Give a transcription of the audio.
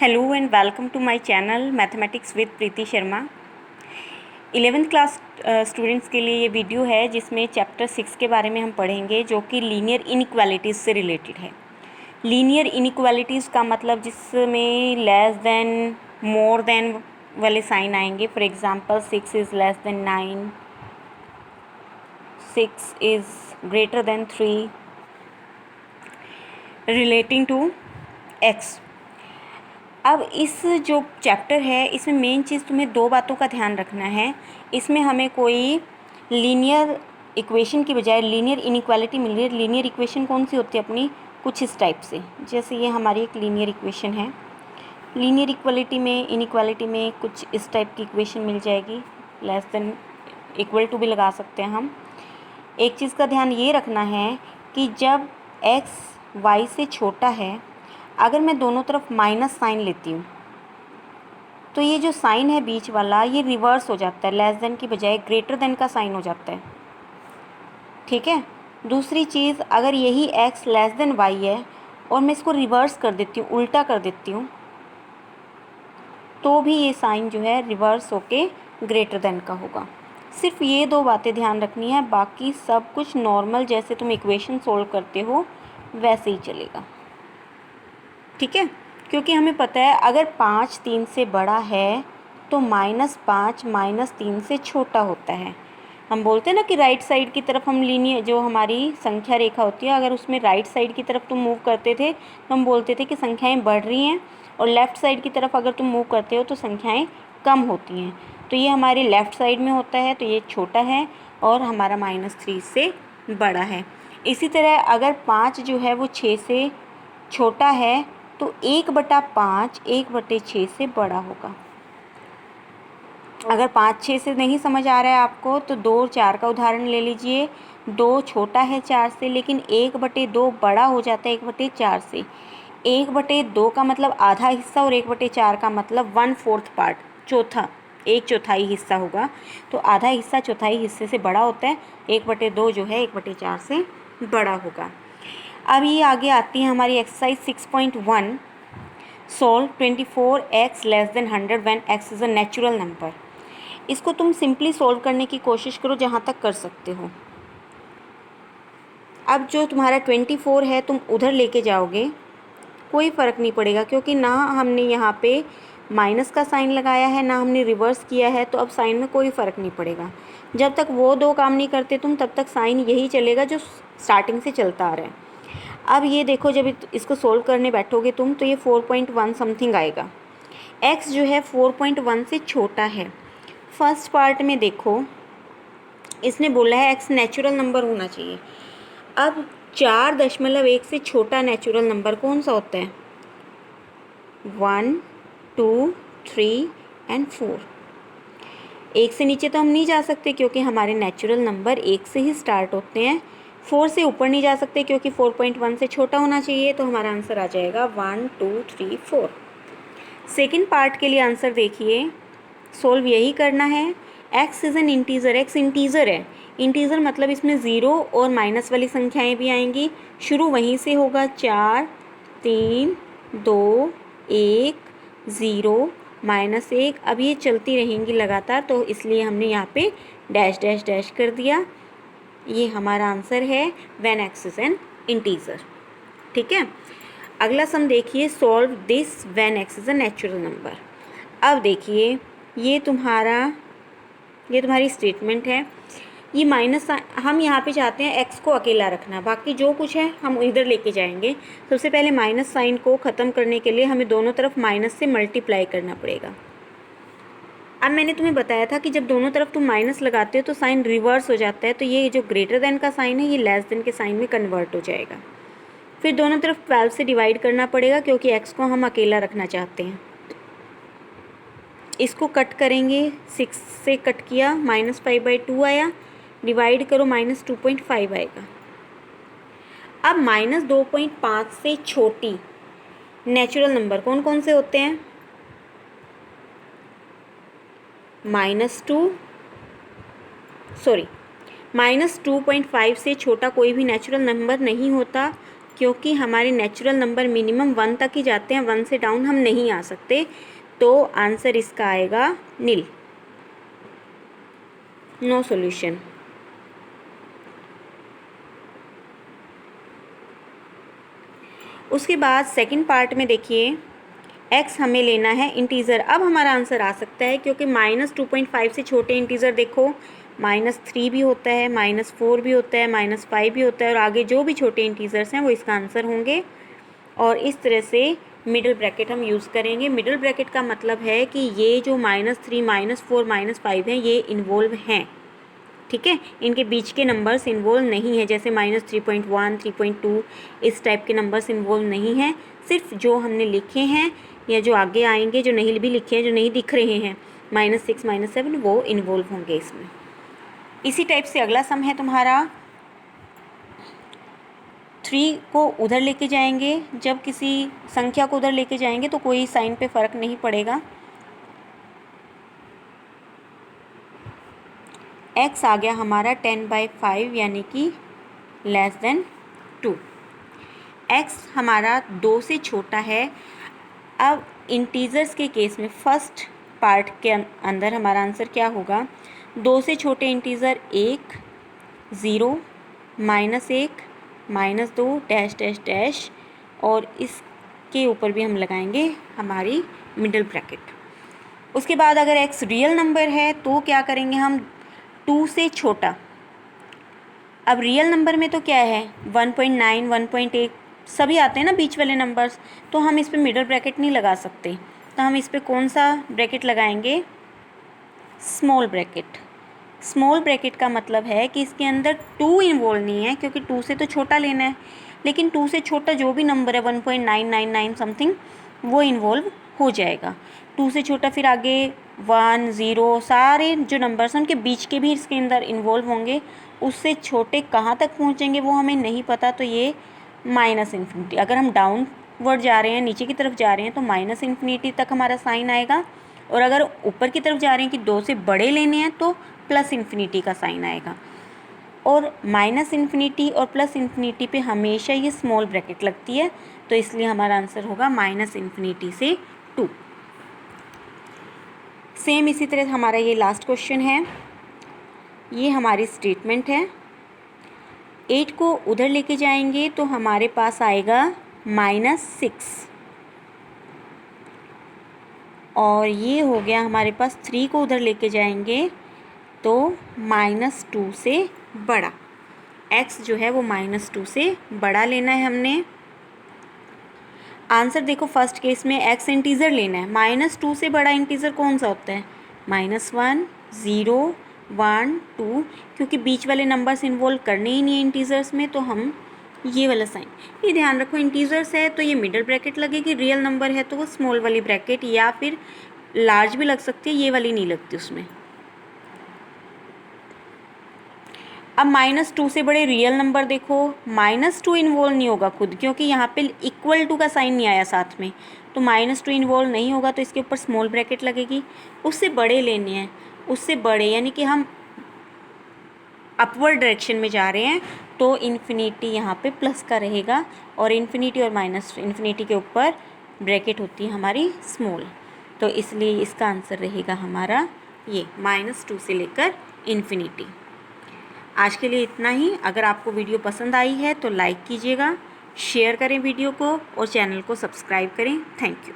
Hello and welcome to my channel Mathematics with Preeti Sharma. 11th class students के लिए ये video है जिसमें चैप्टर 6 के बारे में हम पढ़ेंगे जो कि लीनियर इनइक्वालिटीज़ से रिलेटेड है। लीनियर इनइक्वालिटीज़ का मतलब जिसमें लेस देन मोर देन वाले साइन आएंगे। For example 6 is less than 9, 6 is greater than 3 relating to x। अब इस जो चैप्टर है इसमें मेन चीज़ तुम्हें दो बातों का ध्यान रखना है। इसमें हमें कोई लीनियर इक्वेशन की बजाय लीनियर इनइक्वालिटी मिल रही है। लीनियर इक्वेशन कौन सी होती है अपनी, कुछ इस टाइप से, जैसे ये हमारी एक लीनियर इक्वेशन है। लीनियर इनइक्वालिटी में कुछ इस टाइप की इक्वेशन मिल जाएगी। लेस देन इक्वल टू भी लगा सकते हैं हम। एक चीज़ का ध्यान ये रखना है कि जब x y से छोटा है, अगर मैं दोनों तरफ माइनस साइन लेती हूँ तो ये जो साइन है बीच वाला ये रिवर्स हो जाता है, लेस देन की बजाय ग्रेटर देन का साइन हो जाता है। ठीक है। दूसरी चीज़, अगर यही x लेस देन y है और मैं इसको रिवर्स कर देती हूँ, उल्टा कर देती हूँ, तो भी ये साइन जो है रिवर्स होके ग्रेटर देन का होगा। सिर्फ ये दो बातें ध्यान रखनी है, बाकी सब कुछ नॉर्मल जैसे तुम इक्वेशन सोल्व करते हो वैसे ही चलेगा। ठीक है। क्योंकि हमें पता है अगर 5 3 से बड़ा है तो -5 -3 से छोटा होता है। हम बोलते हैं ना कि राइट साइड की तरफ हम लीनियर जो हमारी संख्या रेखा होती है, अगर उसमें राइट साइड की तरफ तुम मूव करते थे तो हम बोलते थे कि संख्याएं बढ़ रही हैं, और लेफ़्ट साइड की तरफ अगर तुम मूव करते हो तो संख्याएं कम होती हैं। तो ये हमारे लेफ़्ट साइड में होता है, तो ये छोटा है और हमारा -3 से बड़ा है। इसी तरह अगर 5 जो है वो 6 से छोटा है तो 1/5 1/6 से बड़ा होगा। अगर 5 6 से नहीं समझ आ रहा है आपको तो 2 और 4 का उदाहरण ले लीजिए। 2 छोटा है 4 से, लेकिन 1/2 बड़ा हो जाता है 1/4 से। 1/2 का मतलब आधा हिस्सा और 1/4 का मतलब 1/4 पार्ट, चौथा, 1/4 हिस्सा होगा। तो आधा हिस्सा चौथाई हिस्से से बड़ा होता है, 1/2 जो है 1/4 से बड़ा होगा। अब ये आगे आती है हमारी exercise 6.1, solve 24x less than 100 when x is a natural number. इसको तुम सिंपली सॉल्व करने की कोशिश करो जहाँ तक कर सकते हो। अब जो तुम्हारा 24 है तुम उधर लेके जाओगे, कोई फ़र्क नहीं पड़ेगा, क्योंकि ना हमने यहाँ पे माइनस का साइन लगाया है ना हमने रिवर्स किया है, तो अब साइन में कोई फ़र्क नहीं पड़ेगा। जब तक वो दो काम नहीं करते तुम, तब तक साइन यही चलेगा जो स्टार्टिंग से चलता आ रहा है। अब ये देखो, जब इसको सोल्व करने बैठोगे तुम तो ये 4.1 समथिंग आएगा। x जो है 4.1 से छोटा है। फर्स्ट पार्ट में देखो, इसने बोला है x नेचुरल नंबर होना चाहिए। अब 4.1 से छोटा नेचुरल नंबर कौन सा होता है? 1 2 3 एंड 4। 1 से नीचे तो हम नहीं जा सकते क्योंकि हमारे नेचुरल नंबर 1 से ही स्टार्ट होते हैं। 4 से ऊपर नहीं जा सकते क्योंकि 4.1 से छोटा होना चाहिए, तो हमारा आंसर आ जाएगा 1 2 3 4। सेकेंड पार्ट के लिए आंसर देखिए, सोल्व यही करना है। x is an integer, x integer है। इंटीज़र मतलब इसमें ज़ीरो और माइनस वाली संख्याएं भी आएंगी। शुरू वहीं से होगा, 4 3 2 1 0 -1। अब ये चलती रहेंगी लगातार, तो इसलिए हमने यहाँ पे डैश डैश डैश कर दिया। ये हमारा आंसर है when x is an integer. ठीक है। अगला सम देखिए, solve this when x is a natural number. अब देखिए, ये तुम्हारी स्टेटमेंट है। ये माइनस हम यहाँ पे चाहते हैं x को अकेला रखना, बाकी जो कुछ है हम इधर लेके जाएंगे। सबसे पहले माइनस साइन को ख़त्म करने के लिए हमें दोनों तरफ माइनस से मल्टीप्लाई करना पड़ेगा। अब मैंने तुम्हें बताया था कि जब दोनों तरफ तुम माइनस लगाते हो तो साइन रिवर्स हो जाता है, तो ये जो ग्रेटर देन का साइन है ये लेस देन के साइन में कन्वर्ट हो जाएगा। फिर दोनों तरफ 12 से डिवाइड करना पड़ेगा क्योंकि x को हम अकेला रखना चाहते हैं। इसको कट करेंगे, 6 से कट किया, -5/2 आया, डिवाइड करो -2.5 आएगा। अब -2.5 से छोटी नेचुरल नंबर कौन कौन से होते हैं? -2.5 से छोटा कोई भी नेचुरल नंबर नहीं होता, क्योंकि हमारे नेचुरल नंबर मिनिमम 1 तक ही जाते हैं, 1 से डाउन हम नहीं आ सकते, तो आंसर इसका आएगा नील, नो सॉल्यूशन। उसके बाद सेकंड पार्ट में देखिए, x हमें लेना है इंटीज़र। अब हमारा आंसर आ सकता है क्योंकि -2.5 से छोटे इंटीज़र देखो -3 भी होता है, -4 भी होता है, -5 भी होता है, और आगे जो भी छोटे इंटीज़र्स हैं वो इसका आंसर होंगे। और इस तरह से मिडिल ब्रैकेट हम यूज़ करेंगे। मिडिल ब्रैकेट का मतलब है कि ये जो -3, -4, -5 हैं ये इन्वॉल्व हैं, ठीक है, इनके बीच के नंबर्स इन्वॉल्व नहीं है, जैसे -3.1, 3.2 इस टाइप के नंबर्स इन्वॉल्व नहीं हैं। सिर्फ जो हमने लिखे हैं या जो आगे आएंगे, जो नहीं भी लिखे हैं, जो नहीं दिख रहे हैं, -6, -7, वो इन्वॉल्व होंगे इसमें। इसी टाइप से अगला सम है तुम्हारा 3 को उधर लेके जाएंगे। जब किसी संख्या को उधर लेके जाएंगे तो कोई साइन पे फ़र्क नहीं पड़ेगा। x आ गया हमारा 10/5 यानी कि <2। x हमारा 2 से छोटा है। अब इंटीजर्स के केस में फर्स्ट पार्ट के अंदर हमारा आंसर क्या होगा? 2 से छोटे इंटीज़र 1, 0, -1, -2, डैश डैश डैश, और इसके ऊपर भी हम लगाएंगे हमारी मिडिल ब्रैकेट। उसके बाद अगर x रियल नंबर है तो क्या करेंगे हम? 2 से छोटा। अब रियल नंबर में तो क्या है, 1.9, 1.8 सभी आते हैं ना बीच वाले नंबर्स, तो हम इस पे मिडिल ब्रैकेट नहीं लगा सकते, तो हम इस पे कौन सा ब्रैकेट लगाएंगे? Small bracket. स्मॉल ब्रैकेट का मतलब है कि इसके अंदर 2 इन्वॉल्व नहीं है, क्योंकि 2 से तो छोटा लेना है, लेकिन 2 से छोटा जो भी नंबर है 1.999 समथिंग वो इन्वॉल्व हो जाएगा। 2 से छोटा फिर आगे 1, 0 सारे जो नंबर्स हैं उनके बीच के भी इसके अंदर इन्वॉल्व होंगे। उससे छोटे कहाँ तक पहुँचेंगे वो हमें नहीं पता, तो ये -इन्फिनिटी। अगर हम डाउनवर्ड जा रहे हैं, नीचे की तरफ जा रहे हैं, तो -इन्फिनिटी तक हमारा साइन आएगा, और अगर ऊपर की तरफ जा रहे हैं कि 2 से बड़े लेने हैं तो +इन्फिनिटी का साइन आएगा। और -इन्फिनिटी और +इन्फिनिटी पे हमेशा ये स्मॉल ब्रैकेट लगती है, तो इसलिए हमारा आंसर होगा -इन्फिनिटी से 2। सेम इसी तरह हमारा ये लास्ट क्वेश्चन है, ये हमारी स्टेटमेंट है। 8 को उधर लेके जाएंगे तो हमारे पास आएगा -6, और ये हो गया हमारे पास 3 को उधर लेके जाएंगे तो -2 से बड़ा। x जो है वो -2 से बड़ा लेना है हमने। आंसर देखो, फर्स्ट केस में x इंटीज़र लेना है, -2 से बड़ा इंटीज़र कौन सा होता है? -1, 0, 1, 2, क्योंकि बीच वाले नंबर्स इन्वॉल्व करने ही नहीं है इंटीज़र्स में, तो हम ये वाला साइन, ये ध्यान रखो, इंटीज़र्स है तो ये मिडिल ब्रैकेट लगेगी, रियल नंबर है तो वो स्मॉल वाली ब्रैकेट, या फिर लार्ज भी लग सकती है, ये वाली नहीं लगती उसमें। अब -2 से बड़े रियल नंबर देखो, -2 इन्वॉल्व नहीं होगा खुद, क्योंकि यहाँ पे =2 का साइन नहीं आया साथ में, तो -2 इन्वॉल्व नहीं होगा, तो इसके ऊपर स्मॉल ब्रैकेट लगेगी। उससे बड़े लेने हैं, उससे बड़े यानी कि हम अपवर्ड डायरेक्शन में जा रहे हैं, तो इन्फिनिटी यहाँ पे प्लस का रहेगा, और इन्फिनिटी और -इन्फिनिटी के ऊपर ब्रैकेट होती है हमारी स्मॉल, तो इसलिए इसका आंसर रहेगा हमारा ये -2 से लेकर इन्फिनिटी। आज के लिए इतना ही। अगर आपको वीडियो पसंद आई है तो लाइक कीजिएगा, शेयर करें वीडियो को, और चैनल को सब्सक्राइब करें। Thank you.